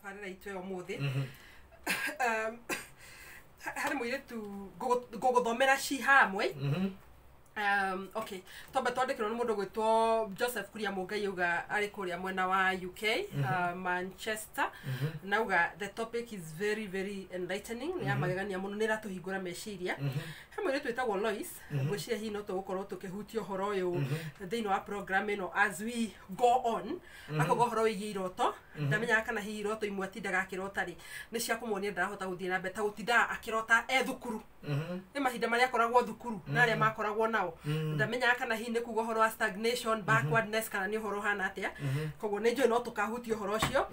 twarira itwe umuthi hari muiretu gogothomera ci hamwe okay toba twandikirwo ni mundu gwitwo Joseph Kuria Mungai uga ari kuria mwena wa UK Manchester nauga the topic is very very enlightening ya magegania muno ni ratuhingura meciria hamwe ni twetagwo Lois gwiciria hi no tugukorwo tukihutio horo uyu thiini wa program ino as we go on akogo horo wigi iroto ndamenya kana hi iroto imwe tindaga akirota ri ni cia kumuonia ndarahota guthii na mbeta gutinda akirota thukuru ni mahinda maria akoragwo thukuru na aria makoragwo nao ndamenya kana hi ni kugo horo wa stagnation backwardness kana ni horo hana atia koguo ni njoi no tukahutio horo cio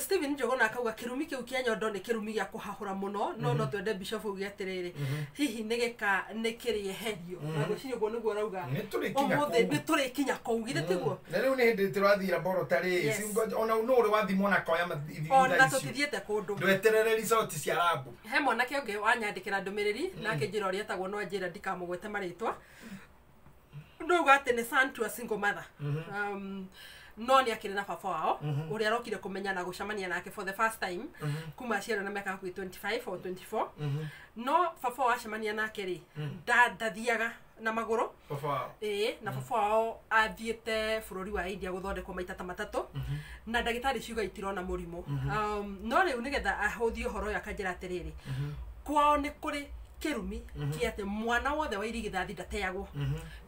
Steven Njogona akauga kirumi kiu kia nyondo ni kirumi gia kuhahura muno no twende bishop ugia atiriri hihi negeka nekirie herio na gucirio go niguo rauga ni turikinya kougire tiguo na riu ni hindi tirathira boro tari ona no uri wathimwo na koya ona tutithiete kundu ndweterere resort cia rabu he mwanake ungi wanyandikira ndumiriri nake njira uria tagwo no njira ndikamugwete maritwa nduga ati ni santu a single mother no ni akire na baba wao uria arokire kumenya na gucamania nake for the first time kuma ciero na miaka 25 or 24 no baba wao acamania nake ri ndathiaga na maguru baba na baba wao athiete bururi wa India guthondekwo maita ta matatu na ndagitari ciuga itirona murimo no riu nigetha ahuthio horo ya kanjira atiriri kwao ni kuri kirumi kiate mwana wothe wa irigithathi ndateagwo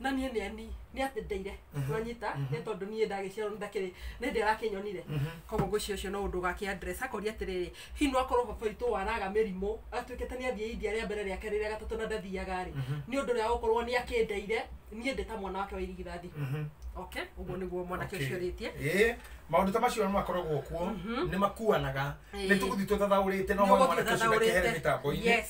na ni atendeire wanyita ni tondu ni ndagiciaro ndakiri ni ndirakinyonire koguo gucio cio no undu gaki address akoria atiriri hino akorwo baba itu waraga mirimo atuikete ni athie India ria mbere ria keri ria gatatu na ndathiaga ri ni undu ria gukorwo ni akindeire ni ndeta mwana wake wa irigithathi okay uguo niguo mwanake ucio ritie maundu ta macio no makoragwo kuo ni makuanaga ni tuguthi tuthathaurite no mwanake ucio mekehere mitambo-ini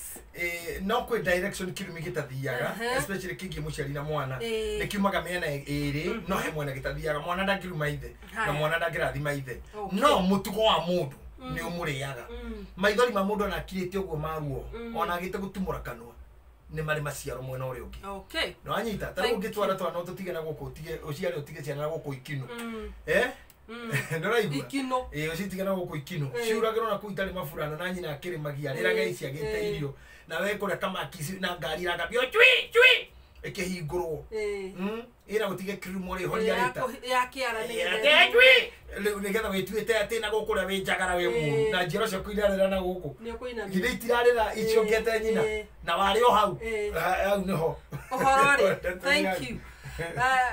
no kwe direction kirumi gitathiaga especially kingi muciari na mwana ni kiumaga miena iri no he mwana gitathiaga mwana ndangiruma ithe na mwana ndangirathima ithe no mutugo wa mundu ni umuriaga maithori ma mundu na kirite uguo maruo ona agite gutumura kanwa ni mari maciaro mwena uri ungi okay no anyita ta ungitwara twana tutige na guku utige uciari utige ciana na guku ikinu ndiraigua ikino ucitige na guku ikinu ciuragirwo na kuitari mafurana na nyina akiri magia riraga ici agite irio na we kore kama kisi na ngari ragabio chui ikihingurwo ira gutige krimu ri horia rita ya kiara ni chui riu nigetha wituite ati na gukura wi njagara wi mu na njiro cio kuirarira na guku ni kuina githĩ itirarĩra icio ngete nyina na warĩ o hau hau nĩho ohorori thank you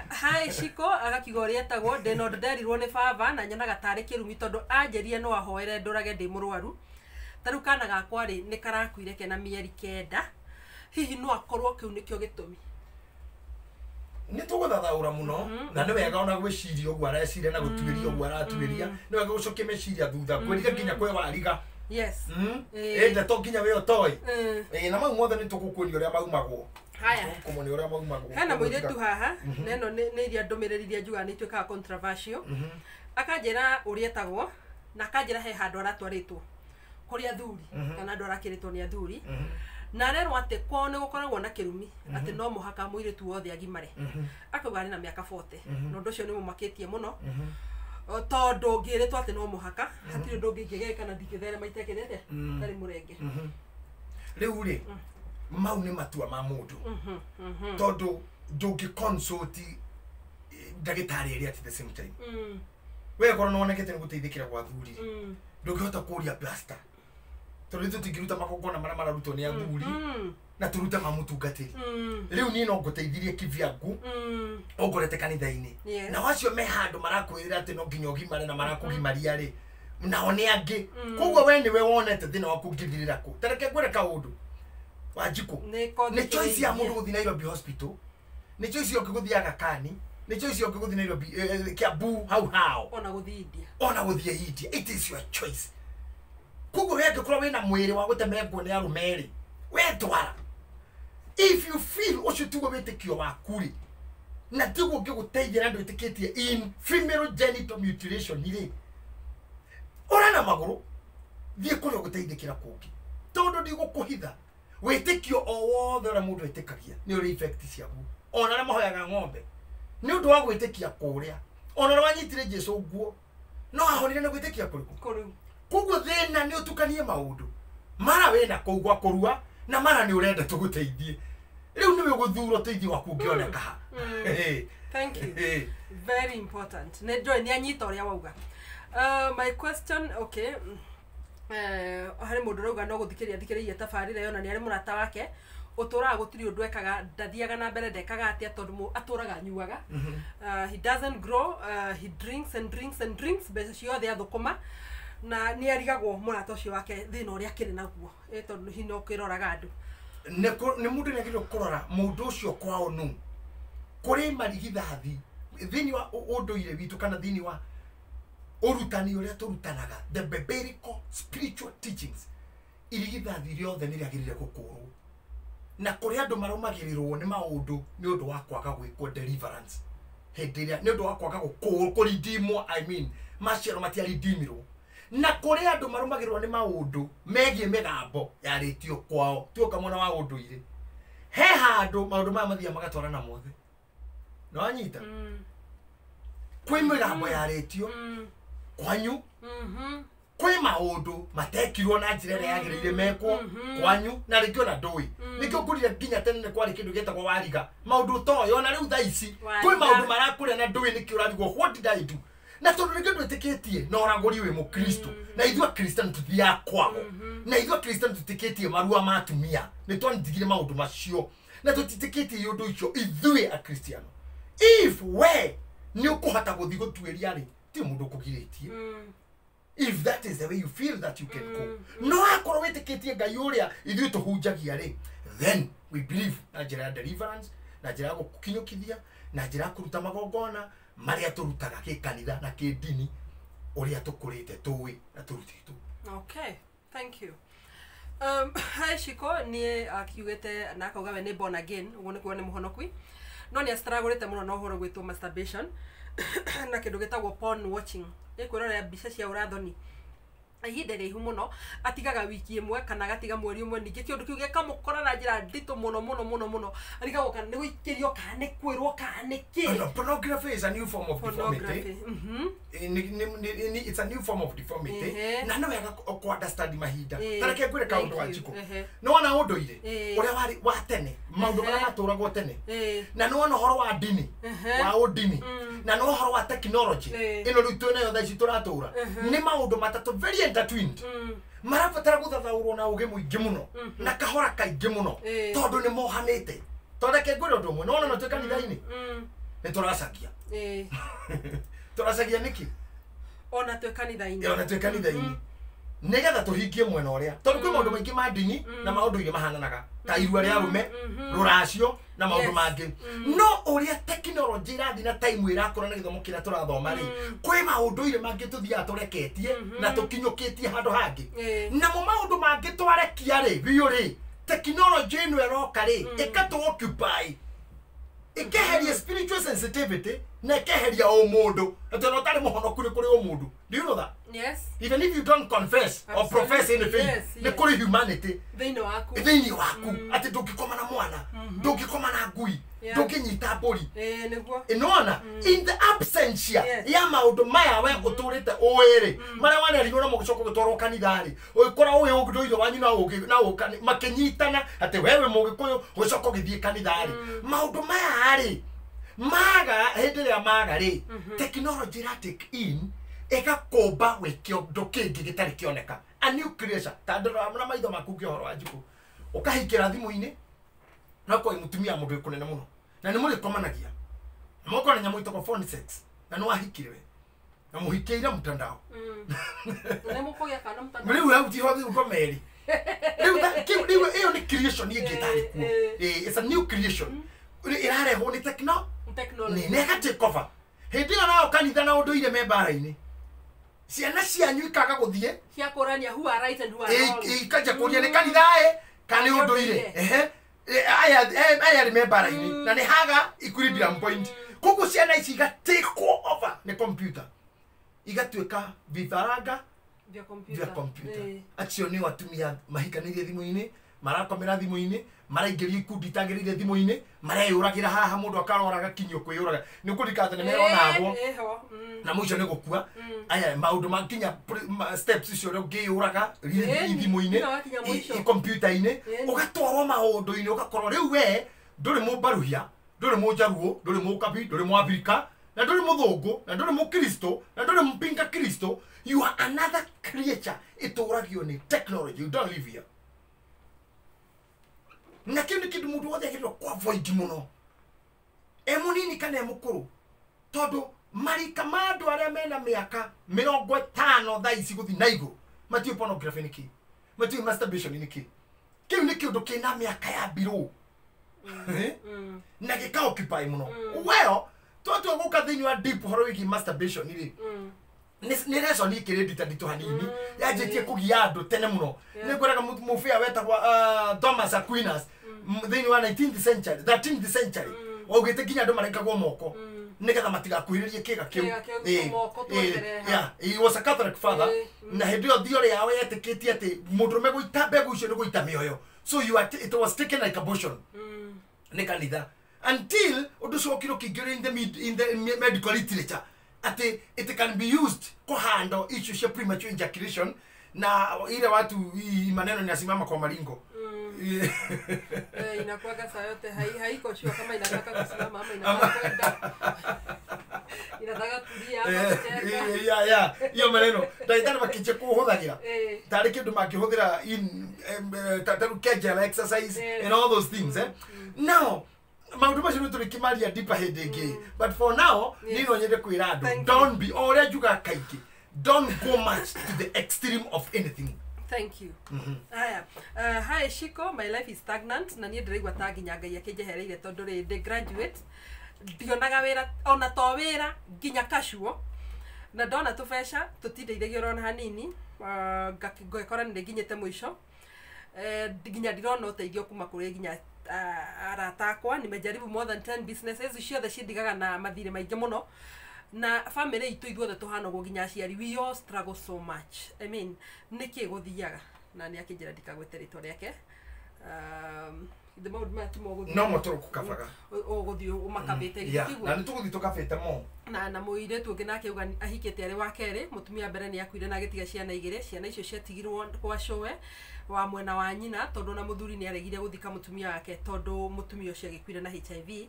hi Shiko agakigoria tagwo ndeno nderirwo ni baba na nyonaga tari kirumi tondu anjerie no ahoere ndurage ndi murwaru taru kana gakwa ri ni karakuire kena mieri 9 hihi no akorwo kiu nikio gitumi ni tuguthathaura muno na ni wega ona gwiciria uguo areciria na gutuiria uguo aratuiria ni wega gucokia meciria thutha kwiriga nginya kwe wariga yes ndeto nginya we otoi na mau mothe ni tugukuria uria maumagwo haya kumoni uria maumagwo hena muiretu haha neno ni iria ndumiririria njuga ni tweka controversial akanjira uria tagwo na akanjira he handu aratwaritwo kuria thuri kana andu arakiritwo ni athuri na rero ate kwao ni gukoragwo na kirumi ati no muhaka muiretu wothe agimare akauga ni na miaka 40 no ndocio ni mumakitie muno tondu ngiritwo ati no muhaka hatire ndungi ngigeka na ndikithere maitekethete tari murenge riu ri mau ni matua ma mundu tondu ndungi consult ndagitari eri at the same time we korwo no onekete ni guteithikira gwa thuri ndungihota kuria plaster tondu tutingiruta makongona maria mararutwo ni athuri na turuta mamutungatiri riu ni no nguteithirie kivyangu ongorete kanitha-ini na wacio me handu marakwirira ati no nginya ugimare na marakugimaria ri nao ni angi koguo we ni we wonete thina waku ngithirira ku tareke ngwire kaundu Wanjiku ni choice ya mundu guthi Nairobi hospital ni choice yo kuguthi Aga Khan ni choice yo kuguthi Nairobi Kiambu how ona guthi India India it is your choice kugo yake kura wina mwiri wa gutemegwo ni arumeri we twara if you feel ushitugo bitikio wakuri na tigo ngiguteithira ndu itikitie in female genital mutilation iri ora na maguru thie kuri guteithikira kungi tondu ndigukuhitha witikio o wothe ora mundu etikagia ni uri effect ciagu ona na mahoyaga ng'ombe ni undu wa gwitikia kuria ona wanyitire Jesu guo no ahonire na gwitikia kuriku koguo thina ni utukanie maundu mara wena kugwa kurua na mara ni urenda tuguteithie riu niwe guthuro teithio waku ngioneka ha thank you very important ne joy ni anyita uria wauga my question okay hari mundu rauga no guthikiria tabarira yona ni ari murata wake utura gutiri undu ekaga ndathiaga na mbere ndekaga atia tondu aturaga nyuaga he doesn't grow he drinks and drinks and drinks beca ciothe athukuma na ni arigagwo murata ucio wake thina uria kiri naguo tondu hino kiroraga andu ni mundu ni agirwo kurora mundu ucio kwao nu kuri marigithathi thini wa unduire witu kana thini wa urutani uria turutanaga the biblical spiritual teachings irigithathi riothe ni riagirire gukurwo na kuri andu marumagirirwo ni maundu ni undu wa kwaga gwikwo deliverance hendiria ni undu wa kwaga kuridimwo I mean maciaro matiaridimirwo na kuri andu marumagirirwo ni maundu megie migambo yaritio kwao tuoka mwana wa unduire he handu maundu maya mathia magatwarana mothe no anyita kwi migambo yaritio kwanyu kwi maundu matekirwo na njira ria yagirire mekwo kwanyu na rikio na ndui nikio kurire nginya tene kwari kindu getagwo wariga maundu toyo na riu thaici kwi maundu marakuria na ndui nikio urarigwo what did I do na tondu nikio ndwitikitie na uragori wi mukristo na ithua kristian tuthia kwao na ithua kristian tutikitie marua matumia ni twandigire maundu macio na tutitikitie undu icio ithue a kristiano if we ni ukuhota guthi gutueria ri ti mundu kugiritie if that is the way you feel that you can go no akorwo witikitie ngai uria ithuĩ tuhunjagia ri then we believe na njira ya deliverance na njira ya gukinyukithia na njira ya kuruta magongona maria turutaga kikanitha na kidini uria tukurite tuwi na turutitwo okay thank you hi Shiko ni akiugete na akauga we ni born again uguo ni kuona muhonokwi no ni astragurite muno no horo gwitwo masturbation na kindu gitagwo porn watching ikurora mbica cia urathoni ihinda rihu muno atigaga wiki imwe kana gatiga mweri umwe ningi kiundu kiu gikamukora na njira ndito muno arigagwo kana ni guikirio kana ni kwirwo kana ni ki pornography is a new form of deformity it's a new form of deformity na no wega ku understand mahinda tareke ngwire kaundu wa Jiko no wana unduire uria wari wa tene maundu maria maturagwo tene na no wana horo wa dini wa udini na no horo wa technology ino riu twina thaici turatura ni maundu matatu very entertained marabatara guthathaurwo na uge muingi muno na kahora kaingi muno tondu ni mohanite tondeke ngwire undu mwe no twe kanitha-ini ni turacagia turacagia niki ona twe kanitha-ini nigetha tuhingie mwena uria tondu kwi maundu maingi ma dini na maundu ile mahananaga ta irua ria rume ruracio na maundu mangi no uria technology irathi na time irakora na githomo kira turathoma ri kwi maundu ile mangi tuthia tureketie na tukinyukitie handu hangi na mo maundu mangi twarekia ri biu ri technology ino eroka ri ikatu occupy ikeheria spiritual sensitivity na ikeheria o mundu atono tari muhonoku ni kuri o mundu do you know that yes even if you don't confess or profess anything ni kuri humanity thini waku ati ndungikoma na mwana ndungikoma na ngui ndunginyita mburi niguo inona in the absence ya maundu maya we uturite uwiri maria wanerirwo na mugucoka gutwarwo kanithari ukora uyu unduire wanyu na ukani makinyitana ati wewe mugikuyu gucoka githie kanithari maundu maya ari maga hendiria maga ri technology ra take in igakomba wikio ndukingi gitari kioneka a new creation tandora na maitho maku horo wa Jiko ukahikira thimu-ini na kwa mutumia mundu ikunene muno na ni muri komanagia moko na nyamu itoko phone sex na no ahikire we na muhikiira mtandao na moko ya kana mtandao muri wewe uti hothi uko meri riu iyo ni creation igitari ku it's a new creation irare ho ni technology ni nega take over hindi na kanitha na unduire membara-ini ciana cianyu ikaga guthie cia kurania who are right and who are wrong ikaja kuria ni kanitha kani unduire aya remembera-ini na ni haga equilibrium point kugu ciana ici iga take over ni computer igatuika vifaranga vya computer acio ni watumia mahikanirie thimu-ini marakomera thimu-ini maraingĩria ikundi itagĩrĩire thimũ-inĩ mareyũragĩra haha mũndũ akarora agakinyio kwĩyũraga nĩ kũrikata nĩ meronagwo na mũico nĩ gũkua aya maũndũ makinya steps icio ũrĩa ũngĩyũraga thimũ-inĩ kompiuta-inĩ ũgatwarwo maũndũ-inĩ ũgakorwo rĩu we ndũrĩ mũmbaruhia ndũrĩ mũnjaruo ndũrĩ mũkabi ndũrĩ mũabirika na ndũrĩ mũthũngũ na ndũrĩ mũkristo na ndũrĩ mpinga kristo. You are another creature itũragio nĩ technology. You don't live here. Na kĩu nĩ kĩndũ mũndũ wothe agĩrĩirwo kũ-avoid mũno, mũnini kana mũkũrũ, tondũ marika ma andũ arĩa mena mĩaka 50 thaa ici gũthiĩ na igũrũ matiũĩ pornography nĩ kĩĩ, matiũĩ masturbation nĩ kĩĩ. Kĩu nĩ kĩũndũ kĩna mĩaka ya mbirũ na gĩka-occupy mũno. Well, twatua gũka thĩinĩ wa deep ũhoro wĩgiĩ masturbation rĩ, nĩ lesson ikĩrĩ nditũ hanini yanjĩtie kũgia andũ tene mũno. Nĩ ngwĩraga mũbĩa wetagwo Thomas Aquinas thĩinĩ wa 13th century 13th century waugĩte nginya andũ marekagwo moko nĩgetha matigakuhĩrĩrie kĩga kĩu. He was a Catholic father na hĩndĩ ĩyo theory yao yetĩkĩtie atĩ mũndũrũme gũita mbegũ icio nĩ gũita mĩoyo, so it was taken like abortion nĩ kanitha until ũndũ ũcio ũkĩrwo kĩingĩrĩ in the medical literature ati it can be used kuhandle issues ya premature ejaculation na ile watu hii maneno inasimama kwa maringo inakuaga saa yote haiko sure kama inataka kusimama ama inataka inataka kulia ama hiyo maneno daitani bakiche kuhuthagira tari kindu makihũthĩra in taru kegel exercise and all those things now maundu macio nĩ tũrĩkĩmaria deeper hĩndĩ ĩngĩ, but for now nino nyende kwĩra andũ don't be ũrĩa njuga kaingĩ, don't go much to the extreme of anything. Thank you. Hi Shiko, my life is stagnant na niĩ ndĩraigua ta nginya Ngai akĩnjehereire tondũ rĩ graduate ndionaga wĩra ona to wĩra nginya casual na ndona tũbeca tũtindeithagio rona hanini ngakora nĩ nginyĩte mũico nginya ndirona ũteithio kuma kũrĩ nginya aratakwa. Nimejaribu more than 10 businesses ciothe cindigaga na mathirĩ maingĩ mũno na family itu ithuothe tuhanagwo nginya aciari, we all struggle so much. I mean nĩkĩ gũthiaga na nĩ akĩnjĩra ndikagwete rĩtwa rĩake the maũndũ maya tũmogũthiĩ no mũtũrũ kũkabaga ũgũthiĩ ũmakabĩte gĩtiguo na nĩ tũgũthiĩ tũkabĩte mo na mũirĩtu ũngĩ nake uga ahikĩte arĩ wa kerĩ, mũtumia mbere nĩ akuire na agĩtiga ciana igĩrĩ, ciana icio ciatigirwo kwa showe wa mwena wa nyina tondũ na mũthuri nĩ aregire gũthika mũtumia wake tondũ mũtumia ũcio agĩkuire na HIV.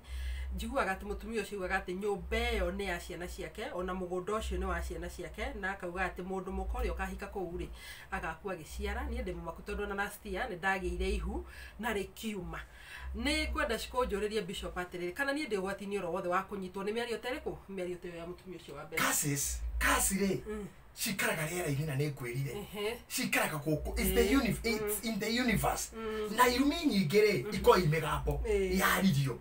Njiguaga atĩ mũtumia ũcio ugaga atĩ nyũmba ĩyo nĩ ya ciana ciake ona mũgũnda ũcio nĩ wa ciana ciake na akauga atĩ mũndũ mũka ũrĩa ũkahika kũu rĩ agakua gĩciara. Niĩ ndĩ mũmaku tondũ na nastia nĩ ndagĩire ihu na rĩkiuma. Nĩ ngwenda cikũnjũrĩrie Bishop atĩrĩrĩ kana niĩ ndĩ ũgwati-inĩ oro wothe wa kũnyitwo nĩ mĩario ta ĩrĩkũ? Mĩario ta ya mũtumia ũcio wa mbere kasi rĩ cikaraga rĩera-inĩ na nĩ ngwĩrire cikaraga gũkũ it's in the universe na irumi nyingĩ rĩ ikorwo imĩgambo yaririo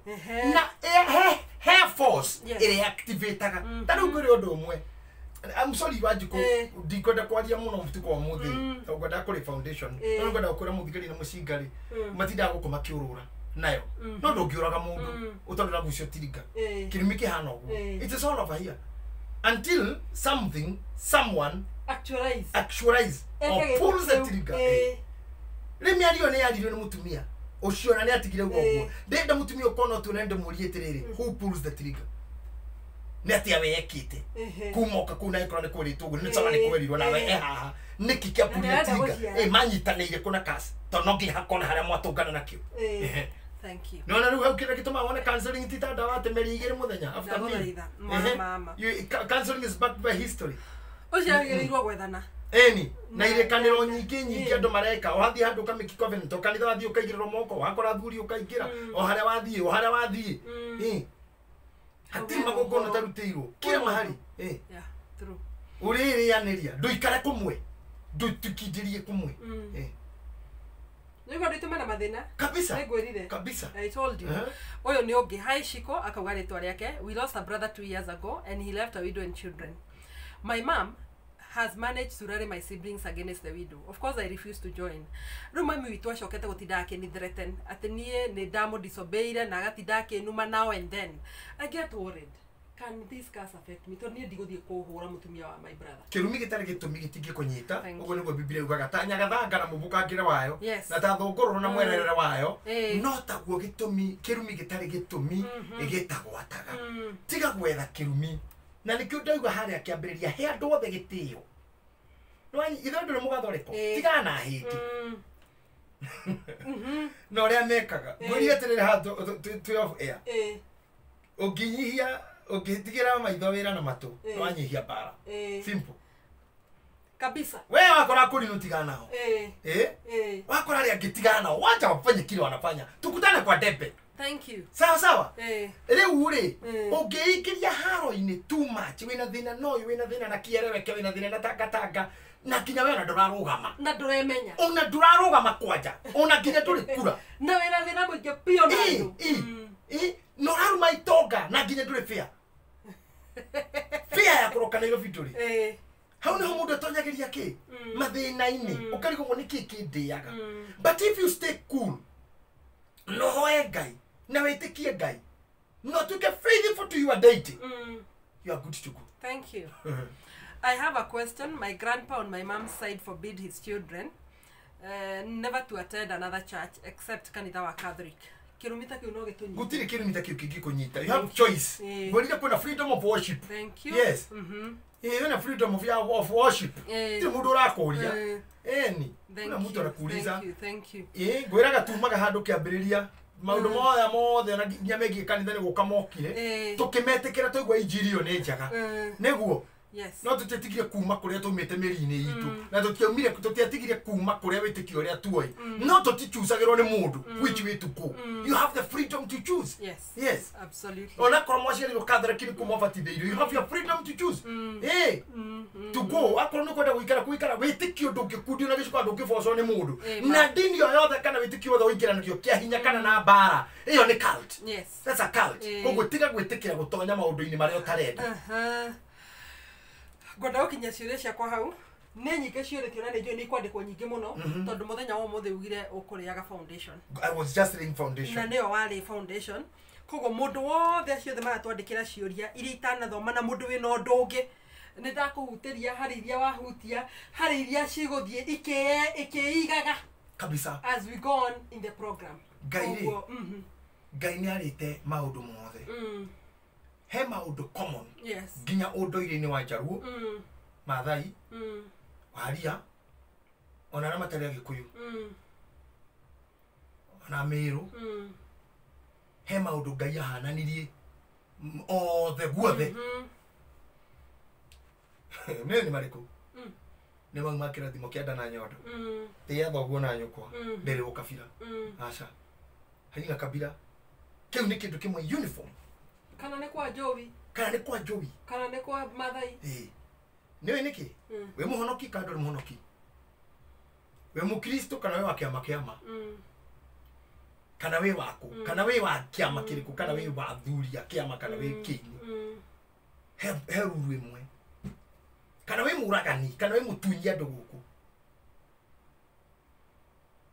na hair force ĩreactivateaga ta rĩu ngwĩre ũndũ ũmwe. I'm sorry Wanjikũ ndikwenda kwaria mũno mũtuko wa mũthĩ tondũ ngwenda kũrĩ foundation no ngwenda gũkwĩra mũthigari na mũcingari matindaga gũkũ makĩũrũra nayo no ndũngĩũraga mũndũ ũtondũ na gucio tiringa kĩrumi kĩhana ũguo. It is all over here until someone actualize or pulls the trigger. Rĩmĩario nĩ yaririo nĩ mũtumia ũcio na nĩ atigire ũguo ndenda mũtumia ũkona tu na ndĩmũrie atĩrĩrĩ who pulls the trigger nĩ atĩa we ekĩte kumoka kũu na ĩkorwo nĩ kwĩrĩtwo ũguo nĩ sama nĩ kwĩrirwo nawe haha nĩkĩ kĩapuria trigger manyitanĩire kũna kasi tondũ no nginya hakona harĩa mwatũngana nakĩo. Thank you. No rĩu hau kĩrĩa gĩtũma wone counseling ti ta ndawa atĩ meri 2 mũthenya after me. Counseling is backed by history. Ũciagĩrĩirwo gwethana na irekanĩro nyingĩ andũ mareka wathiĩ handũ kamĩki covenant kanitha wathiĩ ũkaigĩrĩrwo moko wakora thuri ũkaingĩra o harĩa wathiĩ hatirĩ magongona tarutĩirwo kila mahali ũrĩrĩanĩria ndũikare kũmwe ndũtukindĩrie kũmwe Nĩguo ndĩtũme na mathĩna kabisa nĩngwĩrire kabisa. I told you ũyũ nĩ ũngĩ Hi Shiko akauga rĩtwa rĩake. We lost a brother 2 years ago and he left a widow and children. My mom has managed to rally my siblings against the widow. Of course I refused to join. Rĩu mami witũ acokete gũtinda akĩnithreaten atĩ niĩ nĩ ndamũdisobeyire na agatinda akĩnuma now and then. I get worried. can this curse affect me? Tondũ niĩ ndigũthiĩ kũhũra mũtumia wa my brother. Kĩrumi gĩtarĩ gĩtũmi gĩtingĩkũnyita. Ũguo nĩguo Biblia yugaga ta nyagathanga na mũbũkangĩre wayo na ta thũngũrũro na mwererere wayo no taguo gĩtũmi kĩrumi gĩtarĩ gĩtũmi gĩtagwataga. Tiga gwetha kĩrumi na nĩkĩo ndauga harĩa kĩambĩrĩria he andũ othe gĩtĩo. Ithuĩ ndũrĩ mũgathoreko tiga na hĩndĩ. Na ũrĩa mekaga ngũria atĩrĩrĩ haha twĩ off air ũngĩnyihia ũngĩtigĩra maitho wĩra na matũ wanyihia mbara simple kabisa. Wewe wakora kũrinũ tigana nao wakora arĩa angĩtigana nao wacha wafanye kile wanafanya tukutane kwa debe. Thank you. Sawa sawa. Rĩu rĩ ũngĩingĩria haro-inĩ too much wĩna thĩna no wĩna thĩna na kĩereweke wĩna thĩna na tangatanga na kinya wewe ndũrarũgama na ndũremenya ona ndũrarũgama kwanja ona kinya ndũrĩ kura na wĩna thĩna mũingĩ pio na andũ no haruma itonga na nginya ndũrĩ fair fair ya kũroka Nairobi ndũrĩ hau nĩho mũndũ atonyagĩria kĩ mathĩna-inĩ ũkarigwo nĩ kĩ kĩndĩaga. But if you stay cool no hoe Ngai na wĩtĩkie Ngai no tuke faithful to your deity you are good to go. Thank you. I have a question. My grandpa on my mom's side forbid his children never to attend another church except kanitha wa Catholic. Kirumita kiu no gĩtũnyita. Gũtirĩ kirumita kiu kĩngĩkũnyita. You have choice. Ngũrire kuna freedom of worship. Thank you. Yes. Wena freedom of worship. Ti mũndũ ũrakũria. Ni. Kuna mũndũ arakuuliza. Thank you. Ngwĩraga tumaga handũ kĩambĩrĩria maũndũ mothe na nyamegie kanitha nĩ gũka mokire tũkĩmetĩkĩra tũigua injiri ĩyo nĩ njega nĩguo no tũtiatigire kuma kũrĩa tũmĩte mĩri-inĩ itũ na tũtiatigire kuma kũrĩa wĩtĩkio ũrĩa tuoĩ no tũtichusagĩrwo nĩ mũndũ which way to go. You have the freedom to choose. Yes, absolutely. Ona korwo mwaciarirwo Catholic kuma ũbatithĩirio you have your freedom to choose to go. Akorwo nĩ kwenda gũikara wĩtĩkio ndũngĩkundio na gĩcuka ndũngĩbocwo nĩ mũndũ na ndini o yothe kana wĩtĩkio wothe ũingĩranagio kĩa hinya kana na mbara ĩyo nĩ cult. That's a cult. Koguo tiga gwĩtĩkĩra gũtonya maũndũ-inĩ marĩa ũtarenda. Ngwenda gũkinyia ciũria ciakwa hau nĩ nyingĩ ciũrĩtio na nĩnjũĩ nĩ ikwandĩkwo nyingĩ mũno tondũ mũthenya wa ũmũthĩ ugire ũkũrĩaga foundation. I was just saying foundation. Na nĩyo warĩ foundation. Koguo mũndũ wothe acio othe maratwandĩkĩra ciũria iria itanathoma na mũndũ wĩna ũndũ ũngĩ nĩ ndakũhutĩria harĩ iria wahutia harĩ iria cigũthiĩ ikĩigaga kabisa as we go on in the program. Ngai nĩ arĩte maũndũ mothe he maũndũ common nginya ũndũire-inĩ wa Njaruo Maathai Waria ona arĩa matarĩ Agĩkũyũ ona Mĩrũ he maũndũ Ngai ahananirie othe guothe nĩ marĩkũ nĩ mauma kĩrathimo kĩa nda na nyondo tĩa thoguo na nyũkwa ndĩrĩ ũkabira aca haina kabira kĩu nĩ kĩndũ kĩmwe uniform kana nĩ kwa Jowi kana nĩ kwa Maathai nĩwe nĩkĩ we mũhonoki kana ndũrĩ mũhonoki we mũkristo kana we wa kĩama kana we waku kana we wa kĩama kĩrĩkũ kana we wa thuria kĩama kana we kĩinĩ he ruru ĩmwe kana we mũragani kana we mũtunyia andũ gũkũ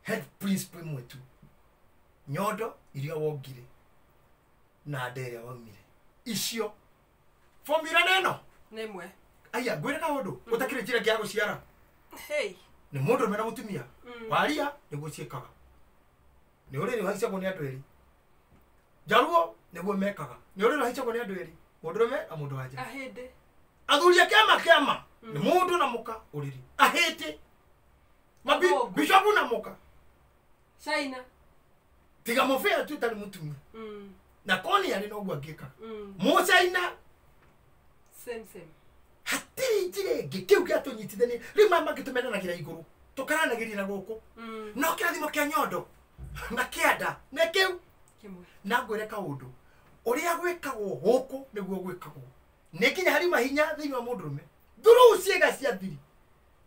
head principle ĩmwe tu nyondo iria wongire na ndere waumire icio formula neno nemwe aya ngwĩre na ũndũ ũtakĩrĩ njĩra gĩa gũciara nĩ mũndũ mena mũtumia Waria nĩguo ciĩkaga nĩ ũrĩrĩ haicagwo nĩ andũ erĩ Njaruo nĩguo mekaga nĩ ũrĩrĩ haicagwo nĩ andũ erĩ mũndũrũme na mũndũ wa nja ahĩndĩ athuri a kĩama nĩ mũndũ na mũka ũrĩrĩ ahĩndĩ bishopu na mũka China tiga mũbĩa tu tarĩ mũtumia na koni arĩ noguo angĩka mũcaina same hatirĩ njĩra ĩngĩ kĩu gĩatũnyitithania rĩu maya mangĩ tũmenanagĩra igũrũ tũkaranagĩria na gũkũ no kĩrathimo kĩa nyondo na kĩanda nĩ kĩu na ngwĩre kaũndũ ũrĩa gwĩkagwo gũkũ nĩguo gwĩkagwo nĩ nginya harĩ mahinya thĩinĩ wa mũndũrũme through ciĩga cia thiri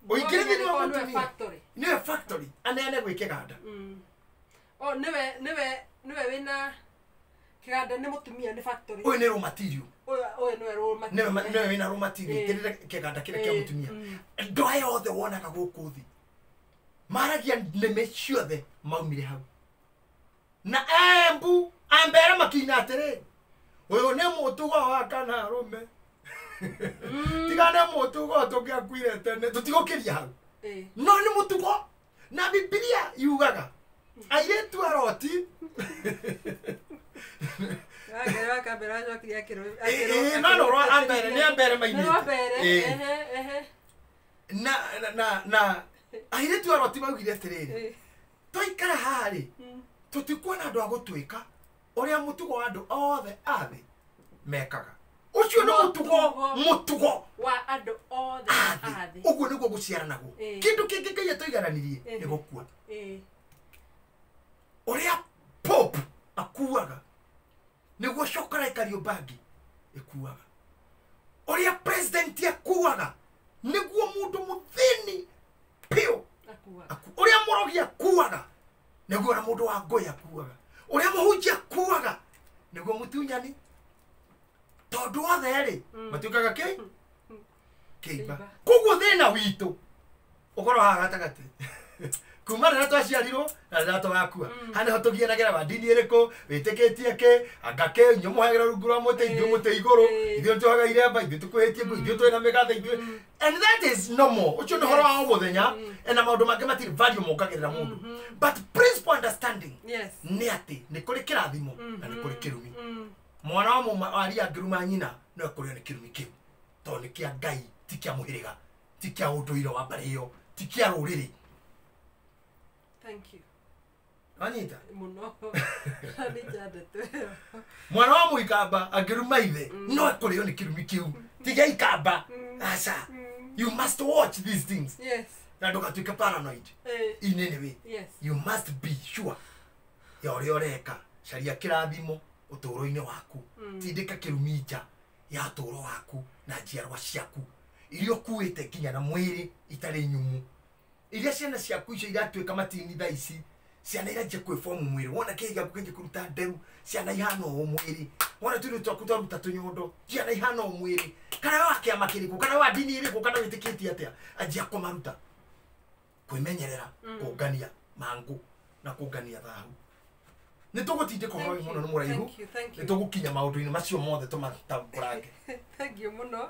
ũingĩre thĩinĩ wa mũtumia nĩwe factory aneane gwĩ kĩganda nĩwe wĩna kĩganda nĩ mũtumia nĩ factory ũyũ nĩ raw material ũyũ nĩwe raw material nĩwe wĩna raw material kĩganda kĩrĩa kĩa mũtumia andũ aya othe wonaga gũkũ thĩ maragia nĩme ciothe maumire hau na Embu Ambera makina atĩrĩ uyu ni mutugo wa kana rume tigane mutugo tugiakwire tene tutigukiria hau no ni mutugo na Biblia yugaga airetu aroti agera kabera jo kiria kiro no ro ambere mainite na airetu aroti baugire atiriri toikara hari tutikuona andu agutwika uria mutugo wa andu othe athi mekaga ucio ni mutugo wa andu othe athi uguo niguo guciara naguo kindu kingi Ngai atoigaranirie ni gukua uria Pope akuaga niguo cokora Kariubangi ikuaga uria president akuaga niguo mundu muthini pio uria Morogi akuaga niguo na mundu wa Ngũi akuaga uria Mũhunjia akuaga niguo Mũtunyani tondu othe ri matuikaga kiimba koguo thina witu ukorwo haha gatagati kumana na twaciarirwo na rĩrĩa tũgakua hana ho tũgianagĩra wa ndini ĩrĩkũ wĩtĩkĩtie kĩ angake nyomuhagĩra rungu rwa mũtĩ ithuĩ mũtĩ igũrũ ithuĩ tũhaga iremba ithuĩ tũkwĩhĩtie ithuĩ twĩna mĩgatha ithuĩ and that is normal ũcio nĩ ũhoro wa o mũthenya na maũndũ mangĩ matirĩ value mongagĩrĩra mũndũ but principal understanding nĩ atĩ nĩ kũrĩ kĩrathimo na nĩ kũrĩ kĩrumi mwana wa mũmari angĩruma nyina no ekũrĩo nĩ kĩrumi kĩu tondũ nĩ kĩa Ngai ti kĩa mũhĩrĩga ti kĩa ũndũire wa mbarĩ ĩyo ti kĩa rũrĩrĩ. Thank you. Anita. Muno. Mwana wa Mũikamba angĩruma ithe no ekũrĩo nĩ kĩrumi kĩu ti gĩa Ikamba. Aca. You must watch these things. Yes. Na ndũgatuĩke paranoid. In any way. Yes. You must be sure ya ũrĩa ũreka caria kĩrathimo ũtũũro-inĩ waku tindĩka kĩrumi nja ya ũtũũro waku na njiarwa ciaku iria ũkuĩte nginya na mwĩrĩ itarĩ nyumu iria ciana ciaku icio iratuĩka matini thaa ici ciana iranjia kwĩbomu mwĩrĩ wona kĩĩ gĩaku kĩnjia kũruta nderu ciana ihana ũũ mwĩrĩ wona tũirũ twaku twaruta tũnyondo ciana ihana ũũ mwĩrĩ kana wa kĩama kĩrĩkũ kana wa ndini ĩrĩkũ kana wĩtĩkĩtie atĩa anjia kũmaruta kwĩmenyerera kũngania mangũ na kũngania thahu nĩ tũgũtindĩka ũhoro mũno nĩ mũraihu nĩ tũgũkinya maũndũ-inĩ macio mothe tũmatambũrange. Thank you mũno.